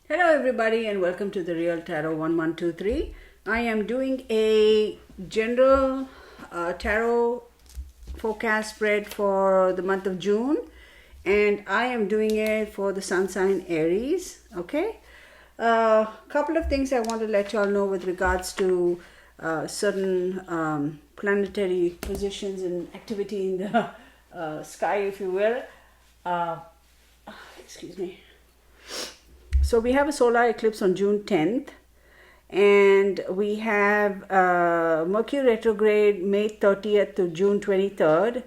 Hello everybody and welcome to the Real Tarot 1123. I am doing a general tarot forecast spread for the month of June, and I am doing it for the sun sign Aries. Okay, couple of things I want to let you all know with regards to certain planetary positions and activity in the sky, if you will. Excuse me. So we have a solar eclipse on June 10th, and we have Mercury Retrograde May 30th to June 23rd.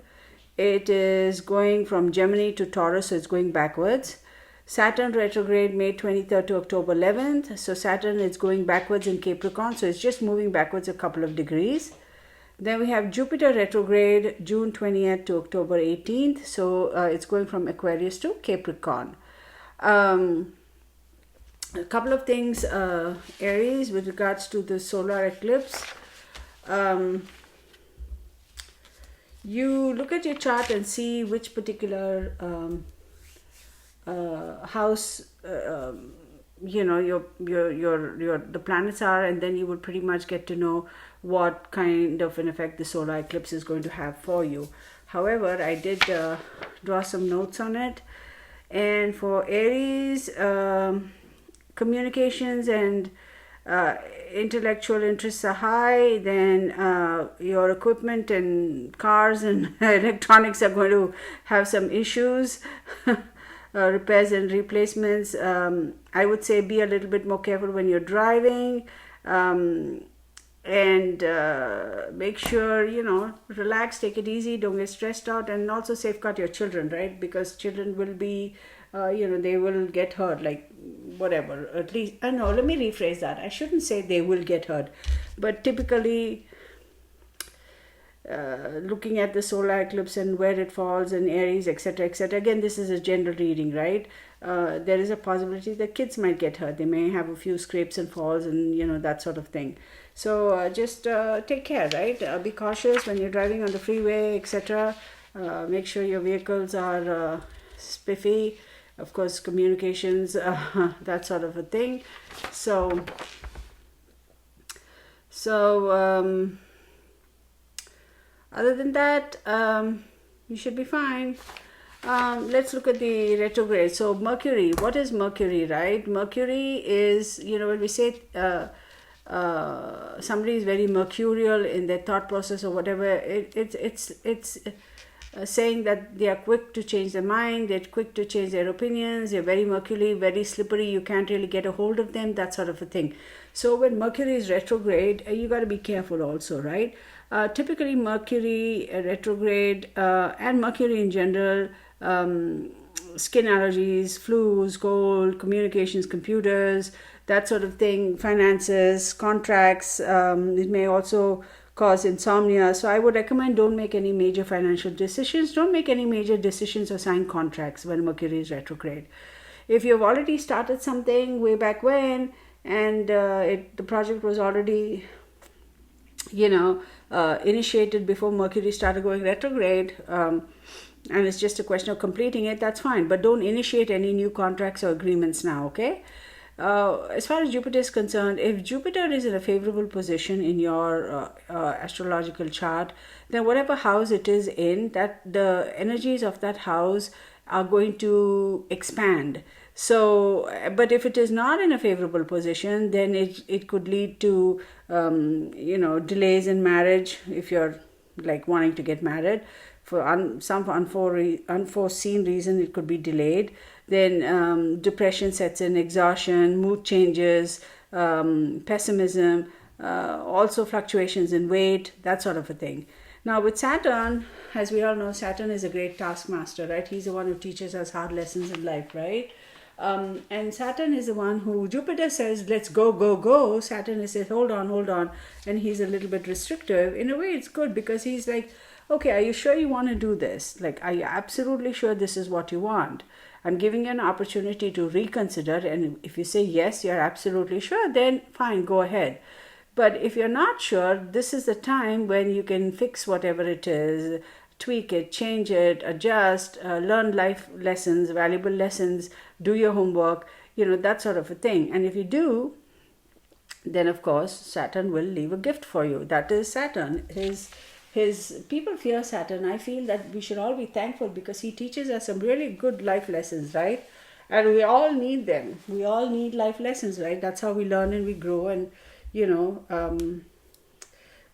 It is going from Gemini to Taurus, so it's going backwards. Saturn Retrograde May 23rd to October 11th. So Saturn is going backwards in Capricorn, so it's just moving backwards a couple of degrees. Then we have Jupiter Retrograde June 20th to October 18th. So it's going from Aquarius to Capricorn. A couple of things, Aries, with regards to the solar eclipse. You look at your chart and see which particular house the planets are, and then you will pretty much get to know what kind of an effect the solar eclipse is going to have for you. However, I did draw some notes on it, and for Aries, communications and intellectual interests are high, then your equipment and cars and electronics are going to have some issues. Repairs and replacements. I would say be a little bit more careful when you're driving, and make sure, relax, take it easy, don't get stressed out, and also safeguard your children, right? Because children will be they will get hurt, like whatever, at least, no, let me rephrase that. I shouldn't say they will get hurt, but typically looking at the solar eclipse and where it falls in Aries, etc., etc. Again, this is a general reading, right? There is a possibility that kids might get hurt. They may have a few scrapes and falls and that sort of thing. So just take care, right? Be cautious when you're driving on the freeway, etc. Make sure your vehicles are spiffy. Of course, communications, that sort of a thing. So other than that, you should be fine. Let's look at the retrograde. So Mercury, what is Mercury, right? Mercury is, when we say somebody is very mercurial in their thought process or whatever, it's saying that they are quick to change their mind, they're quick to change their opinions, they're very mercury, very slippery, you can't really get a hold of them, that sort of a thing. So when Mercury is retrograde, you got to be careful also, right? Typically Mercury retrograde and Mercury in general, skin allergies, flus, cold, communications, computers, that sort of thing, finances, contracts. It may also cause insomnia. So I would recommend don't make any major financial decisions. Don't make any major decisions or sign contracts when Mercury is retrograde. If you've already started something way back when, and the project was already initiated before Mercury started going retrograde, and it's just a question of completing it, that's fine. But don't initiate any new contracts or agreements now, okay? As far as Jupiter is concerned, if Jupiter is in a favorable position in your astrological chart, then whatever house it is in, that the energies of that house are going to expand. So, but if it is not in a favorable position, then it could lead to delays in marriage. If you're like wanting to get married, for some unforeseen reason, it could be delayed. Then depression sets in, exhaustion, mood changes, pessimism, also fluctuations in weight, that sort of a thing. Now with Saturn, as we all know, Saturn is a great taskmaster, right? He's the one who teaches us hard lessons in life, right? And Saturn is the one who, Jupiter says, let's go, go, go. Saturn says, hold on. And he's a little bit restrictive. In a way, it's good because he's like, okay, are you sure you want to do this? Like, are you absolutely sure this is what you want? I'm giving you an opportunity to reconsider. And if you say, yes, you're absolutely sure, then fine, go ahead. But if you're not sure, this is the time when you can fix whatever it is, tweak it, change it, adjust, learn life lessons, valuable lessons, do your homework, that sort of a thing. And if you do, then of course Saturn will leave a gift for you. That is Saturn. His people fear Saturn. I feel that we should all be thankful because he teaches us some really good life lessons, right? And we all need them. We all need life lessons, right? That's how we learn and we grow and,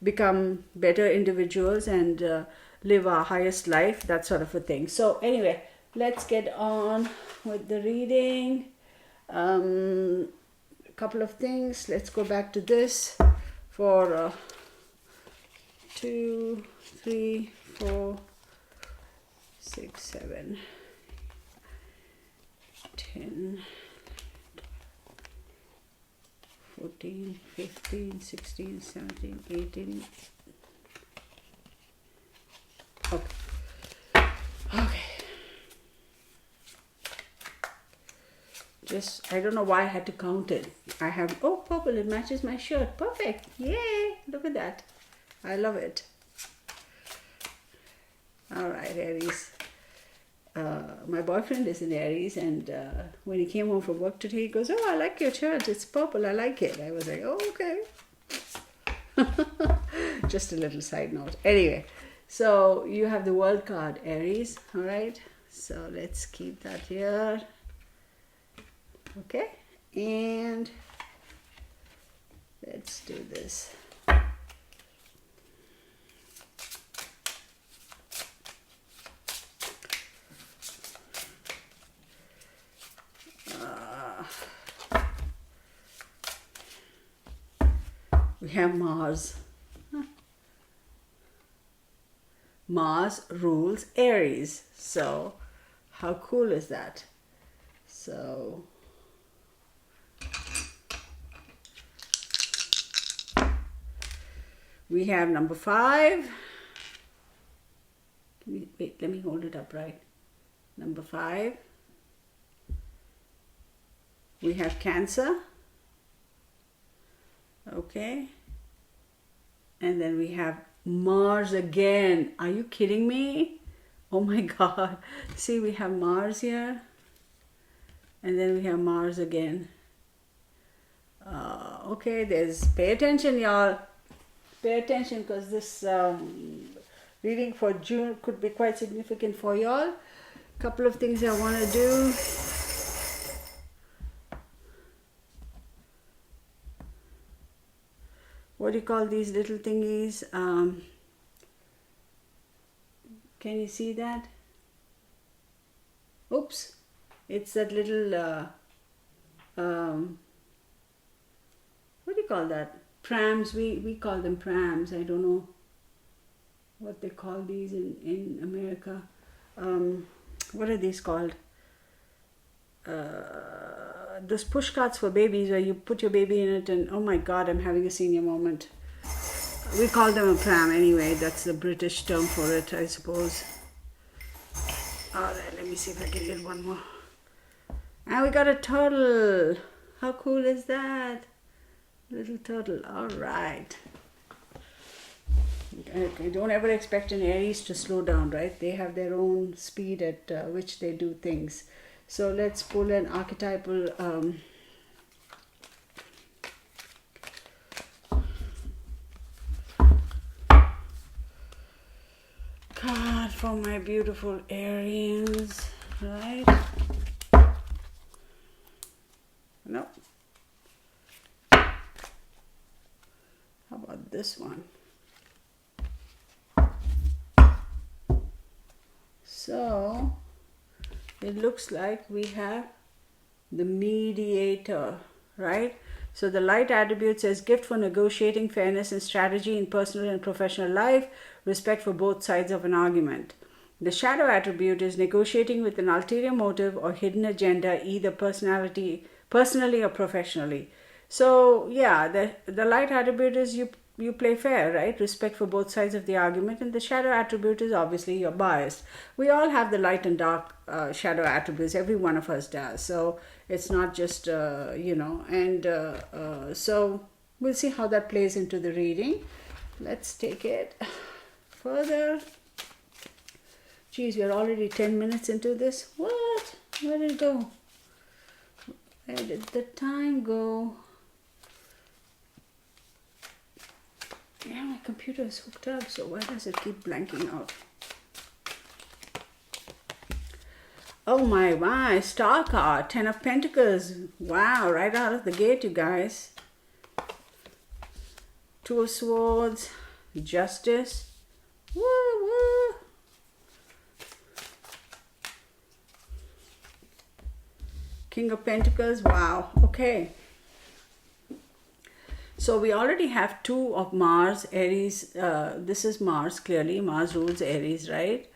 become better individuals and live our highest life, that sort of a thing. So anyway, let's get on with the reading. A couple of things. Let's go back to this for 2, 3, 4, 6, 7, 10, 14, 15, 16, 17, 18. Okay. I don't know why I had to count it. I have, purple, it matches my shirt. Perfect. Yay. Look at that. I love it. All right, Aries. My boyfriend is in Aries, and when he came home from work today, he goes, I like your shirt. It's purple. I like it. I was like, okay. Just a little side note. Anyway, so you have the World card, Aries. All right. So let's keep that here. Okay. And let's do this. We have Mars. Mars rules Aries. So how cool is that? So we have number 5. Wait, let me hold it up right. Number 5. We have Cancer. Okay. And then we have Mars again. Are you kidding me? Oh my God. See, we have Mars here. And then we have Mars again. Okay, pay attention, y'all. Pay attention because this reading for June could be quite significant for y'all. Couple of things I want to do. What do you call these little thingies? Can you see that? Oops. It's that little, what do you call that? Prams. We call them prams. I don't know what they call these in America. What are these called? Those push carts for babies where you put your baby in it and oh my God, I'm having a senior moment. We call them a pram anyway. That's the British term for it, I suppose. Alright, let me see if I can get one more. And we got a turtle. How cool is that? Little turtle. Alright. Okay, don't ever expect an Aries to slow down, right? They have their own speed at which they do things. So let's pull an archetypal card for my beautiful Aries, right? No. How about this one? So it looks like we have the mediator, right? So the light attribute says gift for negotiating fairness and strategy in personal and professional life, respect for both sides of an argument. The shadow attribute is negotiating with an ulterior motive or hidden agenda, either personally or professionally. So yeah, the light attribute is you play fair, right? Respect for both sides of the argument. And the shadow attribute is obviously you're biased. We all have the light and dark shadow attributes. Every one of us does. So it's not just, so we'll see how that plays into the reading. Let's take it further. Geez, we're already 10 minutes into this. What? Where did it go? Where did the time go? Yeah, my computer is hooked up, so why does it keep blanking out? Oh my, Star card, 10 of Pentacles. Wow, right out of the gate, you guys. Two of Swords, Justice. Woo, woo. King of Pentacles, wow, okay. So we already have two of Mars, Aries. This is Mars, clearly. Mars rules Aries, right?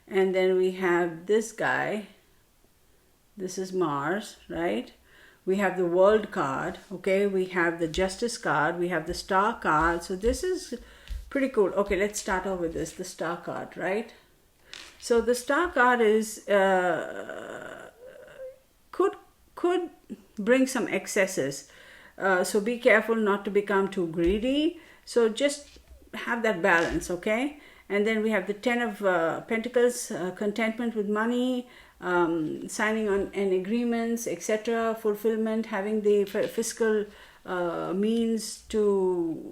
And then we have this guy. This is Mars, right? We have the World card, okay? We have the Justice card. We have the Star card. So this is pretty cool. Okay, let's start off with this, the Star card, right? So the Star card is, could bring some excesses. So be careful not to become too greedy. So just have that balance, okay? And then we have the 10 of Pentacles, contentment with money, signing on an agreements, etc., fulfillment, having the fiscal means to,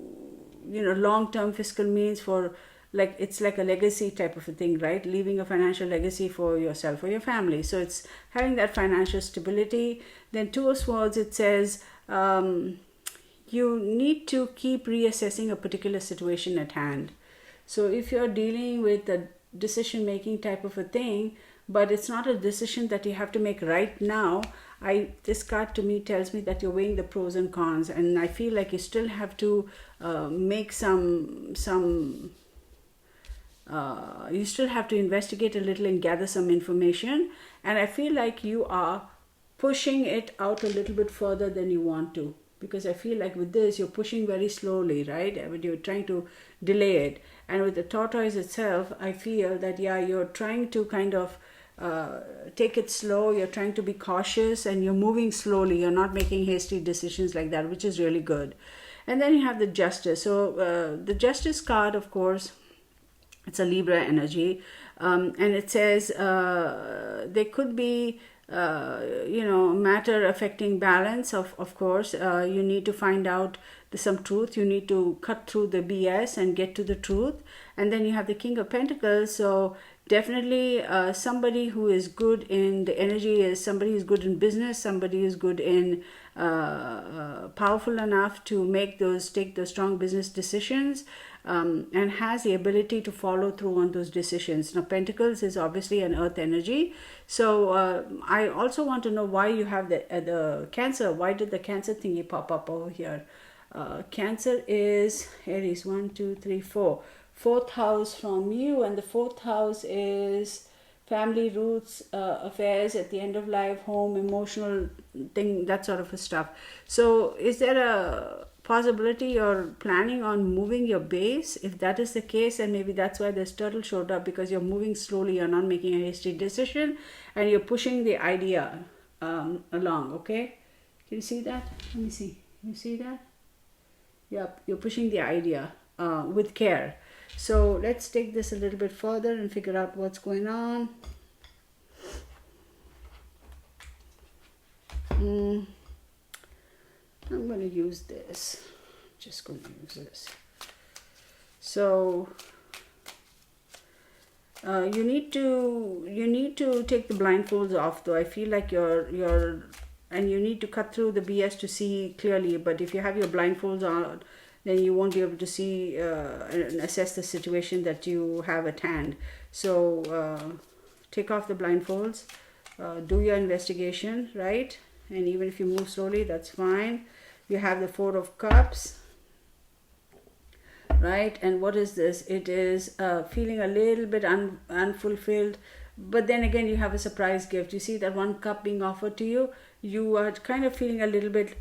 long-term fiscal means for, like, it's like a legacy type of a thing, right? Leaving a financial legacy for yourself or your family. So it's having that financial stability. Then Two of Swords, it says, you need to keep reassessing a particular situation at hand. So if you're dealing with a decision-making type of a thing, but it's not a decision that you have to make right now, this card to me tells me that you're weighing the pros and cons, and I feel like you still have to make you still have to investigate a little and gather some information, and I feel like you are pushing it out a little bit further than you want to, because I feel like with this you're pushing very slowly, right? I mean, you're trying to delay it. And with the tortoise itself, I feel that, yeah, you're trying to kind of take it slow, you're trying to be cautious, and you're moving slowly, you're not making hasty decisions like that, which is really good. And then you have the Justice. So the Justice card, of course, it's a Libra energy, and it says there could be matter affecting balance. Of course, you need to find out some truth. You need to cut through the BS and get to the truth. And then you have the King of Pentacles. So definitely somebody who is good in the energy is somebody who's good in business, somebody who's good in powerful enough to take those strong business decisions, and has the ability to follow through on those decisions. Now, Pentacles is obviously an earth energy. So I also want to know why you have the Cancer. Why did the Cancer thingy pop up over here? Cancer is Aries, 1, 2, 3, 4. Fourth house from you, and the fourth house is family, roots, affairs at the end of life, home, emotional thing, that sort of stuff. So is there a possibility you're planning on moving your base? If that is the case, and maybe that's why this turtle showed up, because you're moving slowly, you're not making a hasty decision, and you're pushing the idea along, okay? Can you see that? Let me see. Can you see that? Yep, you're pushing the idea with care. So let's take this a little bit further and figure out what's going on. I'm going to use this. Just going to use this. So you need to take the blindfolds off, though. I feel like and you need to cut through the BS to see clearly. But if you have your blindfolds on, then you won't be able to see and assess the situation that you have at hand. So take off the blindfolds, do your investigation, right? And even if you move slowly, that's fine. You have the Four of Cups, right? And what is this? It is feeling a little bit unfulfilled. But then again, you have a surprise gift. You see that one cup being offered to you. You are kind of feeling a little bit,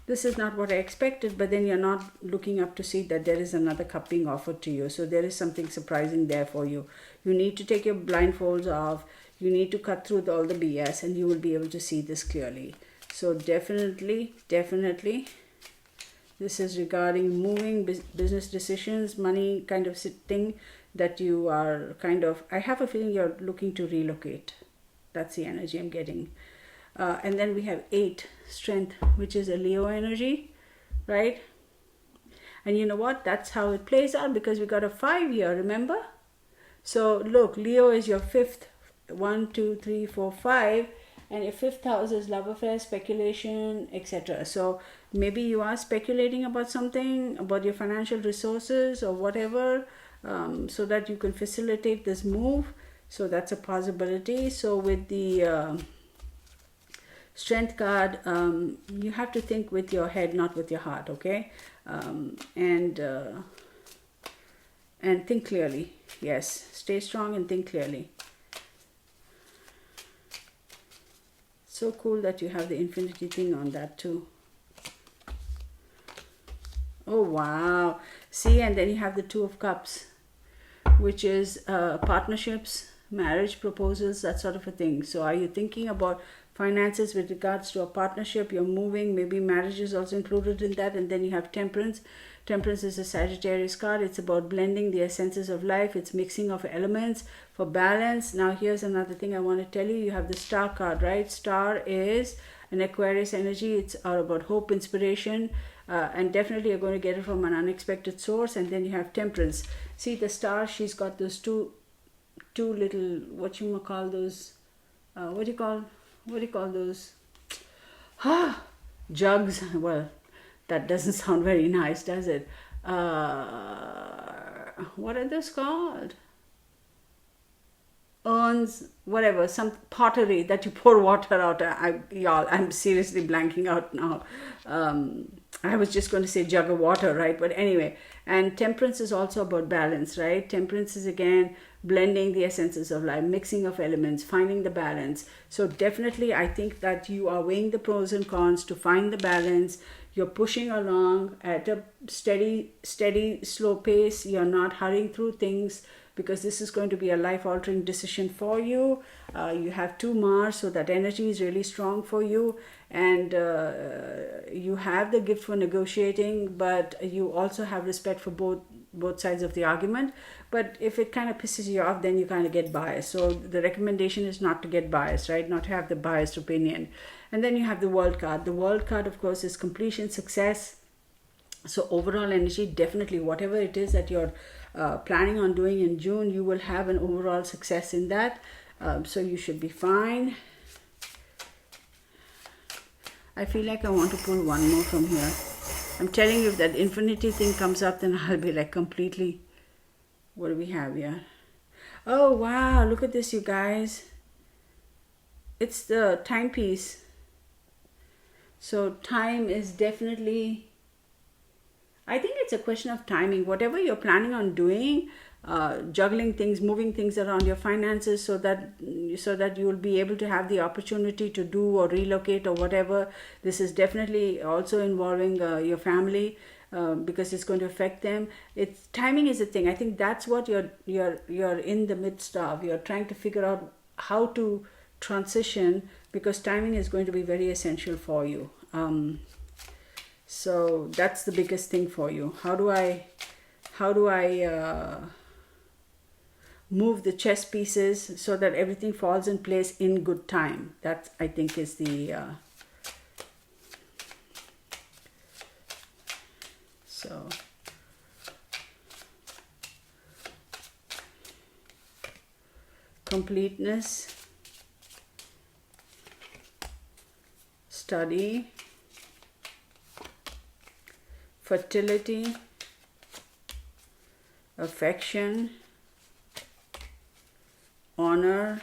this is not what I expected, but then you're not looking up to see that there is another cup being offered to you. So there is something surprising there for you. You need to take your blindfolds off. You need to cut through all the BS, and you will be able to see this clearly. So definitely, this is regarding moving business decisions, money kind of thing. that you are kind of, I have a feeling you're looking to relocate. That's the energy I'm getting. And then we have 8, strength, which is a Leo energy, right? And you know what? That's how it plays out, because we got a 5 here, remember? So look, Leo is your 5th, 1, 2, 3, 4, 5, and your 5th house is love affairs, speculation, etc. So maybe you are speculating about something, about your financial resources or whatever, so that you can facilitate this move. So that's a possibility. So with the strength card, you have to think with your head, not with your heart, okay? And think clearly. Yes, stay strong and think clearly. So cool that you have the infinity thing on that too. Oh wow. See, and then you have the 2 of Cups, which is partnerships, marriage proposals, that sort of a thing. So are you thinking about finances with regards to a partnership? You're moving, maybe marriage is also included in that. And then you have Temperance. Temperance is a Sagittarius card. It's about blending the essences of life. It's mixing of elements for balance. Now here's another thing I want to tell you. You have the Star card, right? Star is an Aquarius energy. It's all about hope, inspiration, and definitely you're going to get it from an unexpected source. And then you have Temperance. See the Star, she's got those two little, what you call those, what do you call those, jugs. Well, that doesn't sound very nice, does it? What are those called? Urns, whatever, some pottery that you pour water out. Y'all, I'm seriously blanking out now. I was just going to say jug of water, right? But anyway, and Temperance is also about balance, right? Temperance is again blending the essences of life, mixing of elements, finding the balance. So definitely I think that you are weighing the pros and cons to find the balance. You're pushing along at a steady, slow pace. You're not hurrying through things, because this is going to be a life-altering decision for you. You have 2 Mars, so that energy is really strong for you. And you have the gift for negotiating, but you also have respect for both sides of the argument. But if it kind of pisses you off, then you kind of get biased. So the recommendation is not to get biased, right? Not to have the biased opinion. And then you have the World card. The World card, of course, is completion, success. So overall energy, definitely whatever it is that you're planning on doing in June, you will have an overall success in that. So you should be fine. I feel like I want to pull one more from here. I'm telling you, if that infinity thing comes up, then I'll be like completely... What do we have here? Oh, wow. Look at this, you guys. It's the timepiece. So time is definitely... I think it's a question of timing. Whatever you're planning on doing, juggling things, moving things around your finances so that you will be able to have the opportunity to do or relocate or whatever. This is definitely also involving your family, because it's going to affect them. It's timing is a thing. I think that's what you're in the midst of. You're trying to figure out how to transition, because timing is going to be very essential for you. So that's the biggest thing for you. How do I move the chess pieces so that everything falls in place in good time? That, I think, is the so completeness, study, fertility, affection, honor,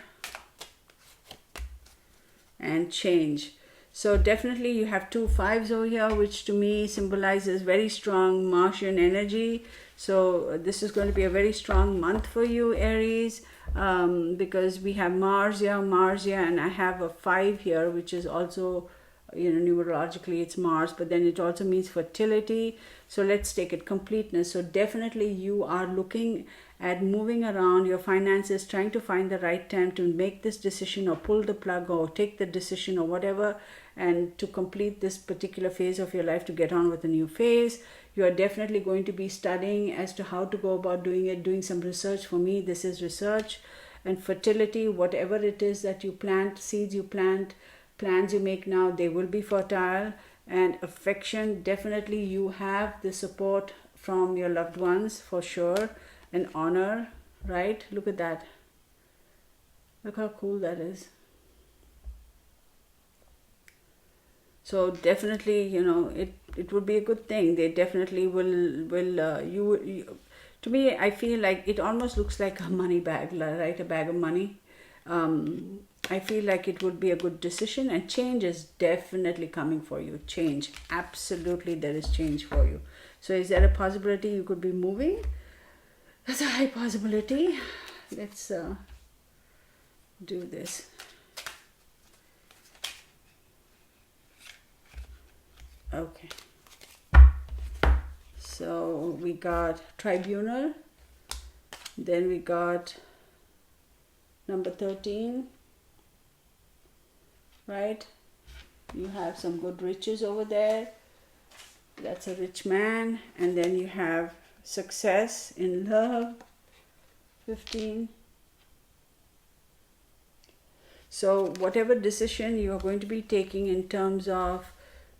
and change. So definitely you have 2 5s over here, which to me symbolizes very strong Martian energy. So this is going to be a very strong month for you, Aries, because we have Mars here, and I have a 5 here, which is also numerologically it's Mars, but then it also means fertility. So let's take it completeness. So definitely you are looking at moving around your finances, trying to find the right time to make this decision or pull the plug or take the decision or whatever, and to complete this particular phase of your life to get on with a new phase. You are definitely going to be studying as to how to go about doing it, doing some research. For me, this is research. And fertility, whatever it is that you plant, seeds you plant, plans you make now, they will be fertile. And affection, definitely you have the support from your loved ones for sure. And honor, right? Look at that. Look how cool that is. So definitely, it would be a good thing. They definitely will to me, I feel like it almost looks like a money bag, right? A bag of money. I feel like it would be a good decision, and change is definitely coming for you. Change. Absolutely, there is change for you. So is there a possibility you could be moving? That's a high possibility. Let's do this. Okay. So we got tribunal. Then we got number 13. Right? You have some good riches over there. That's a rich man. And then you have success in love, 15. So whatever decision you are going to be taking in terms of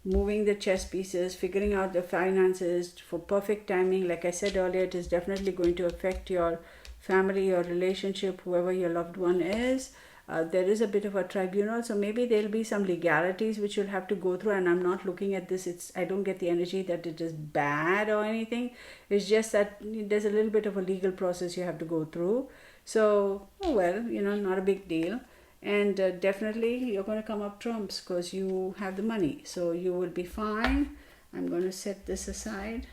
moving the chess pieces, figuring out the finances for perfect timing, like I said earlier, it is definitely going to affect your family, your relationship, whoever your loved one is. There is a bit of a tribunal, so maybe there'll be some legalities which you'll have to go through, and I'm not looking at this, I don't get the energy that it is bad or anything. It's just that there's a little bit of a legal process you have to go through. So, not a big deal. And definitely you're going to come up trumps because you have the money, so you will be fine. I'm going to set this aside.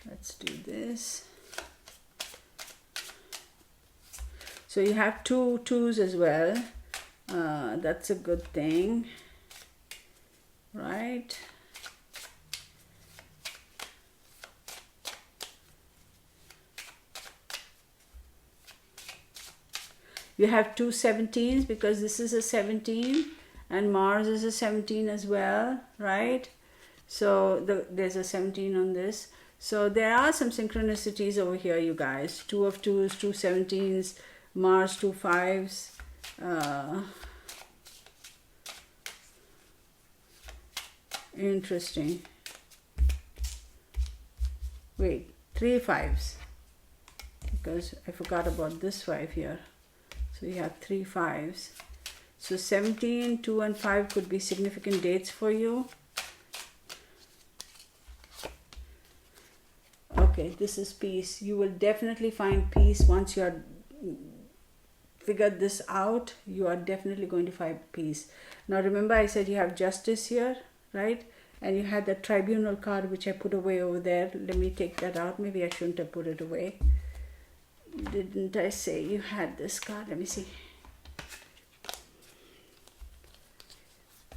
Let's do this. So you have two twos as well. That's a good thing, right? You have two 17s because this is a 17 and Mars is a 17 as well, right? So there's a 17 on this. So there are some synchronicities over here, you guys. 2 of 2s, 2 17s, Mars 2 5s. Interesting. Wait, 3 5s. Because I forgot about this 5 here. So you have 3 5s. So 17, 2 and 5 could be significant dates for you. Okay, this is peace. You will definitely find peace once you are figured this out. You are definitely going to find peace. Now remember I said you have justice here, right? And you had the tribunal card which I put away over there. Let me take that out. Maybe I shouldn't have put it away. Didn't I say you had this card? Let me see.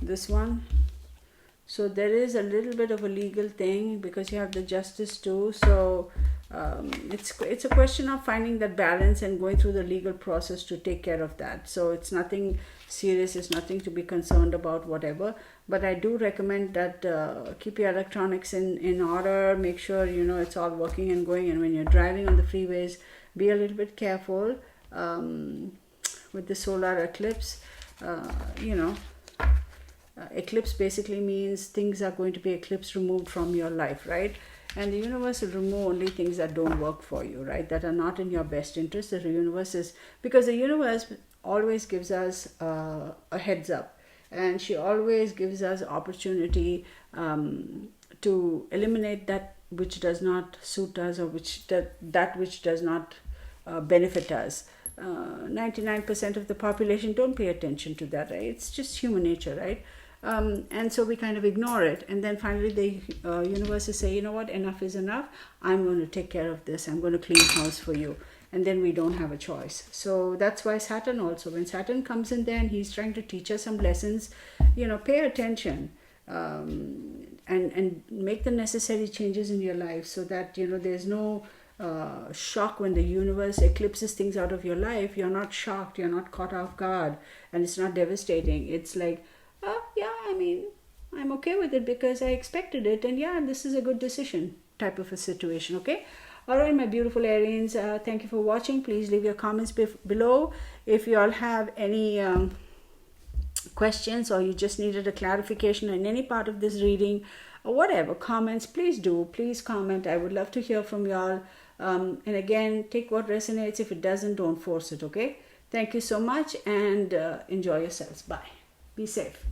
This one. So there is a little bit of a legal thing because you have the justice too. So it's a question of finding that balance and going through the legal process to take care of that. So it's nothing serious. It's nothing to be concerned about, whatever. But I do recommend that keep your electronics in order. Make sure it's all working and going. And when you're driving on the freeways, be a little bit careful with the solar eclipse. Eclipse basically means things are going to be eclipsed, removed from your life, right? And the universe will remove only things that don't work for you, right? That are not in your best interest. The universe is, because the universe always gives us a heads up, and she always gives us opportunity to eliminate that which does not suit us, or that which does not benefit us. 99% of the population don't pay attention to that, right? It's just human nature, right? And so we kind of ignore it, and then finally the universe is saying, you know what, enough is enough. I'm going to take care of this. I'm going to clean house for you. and then we don't have a choice. So that's why Saturn also, when Saturn comes in there and he's trying to teach us some lessons, pay attention, and make the necessary changes in your life, so that there's no shock when the universe eclipses things out of your life. You're not shocked, you're not caught off guard, and it's not devastating. It's like, yeah, I mean, I'm okay with it because I expected it, and yeah, this is a good decision type of a situation. Okay. All right, my beautiful Arians, thank you for watching. Please leave your comments below. If you all have any questions, or you just needed a clarification in any part of this reading, or whatever, comments, please comment. I would love to hear from y'all. And again, take what resonates. If it doesn't, don't force it. Okay. Thank you so much, and enjoy yourselves. Bye. Be safe.